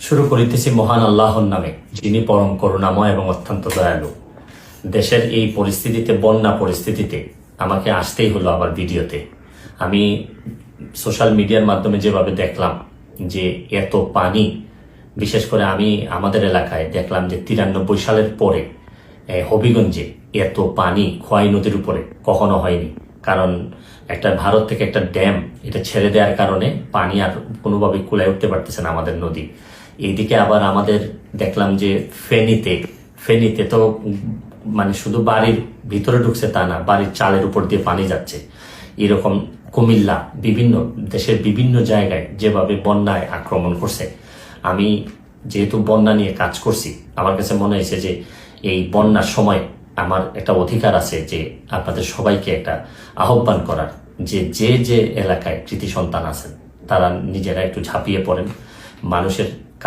শুরু করিতেছি মহান আল্লাহর নামে, যিনি পরম করুণাময় এবং অত্যন্ত দয়ালু। দেশের এই পরিস্থিতিতে, বন্যা পরিস্থিতিতে আমাকে আসতেই হলো আবার ভিডিওতে। আমি সোশ্যাল মিডিয়ার মাধ্যমে যেভাবে দেখলাম যে এত পানি, বিশেষ করে আমি আমাদের এলাকায় দেখলাম যে 93 সালের পরে হবিগঞ্জে এত পানি খোয়াই নদীর উপরে কখনো হয়নি। কারণ একটা ভারত থেকে একটা ড্যাম এটা ছেড়ে দেওয়ার কারণে পানি আর কোনোভাবে কুলায় উঠতে পারতেছে না আমাদের নদী। এইদিকে আবার আমাদের দেখলাম যে ফেনীতে তো মানে শুধু বাড়ির ভিতরে ঢুকছে তা না, বাড়ির চালের উপর দিয়ে পানি যাচ্ছে। এরকম কুমিল্লা, বিভিন্ন দেশের বিভিন্ন জায়গায় যেভাবে বন্যায় আক্রমণ করছে। আমি যেহেতু বন্যা নিয়ে কাজ করছি, আমার কাছে মনে হয়েছে যে এই বন্যার সময় আমার একটা অধিকার আছে যে আপনাদের সবাইকে একটা আহ্বান করার, যে যে যে এলাকায় কৃতি সন্তান আছেন তারা নিজেরা একটু ঝাঁপিয়ে পড়েন, মানুষের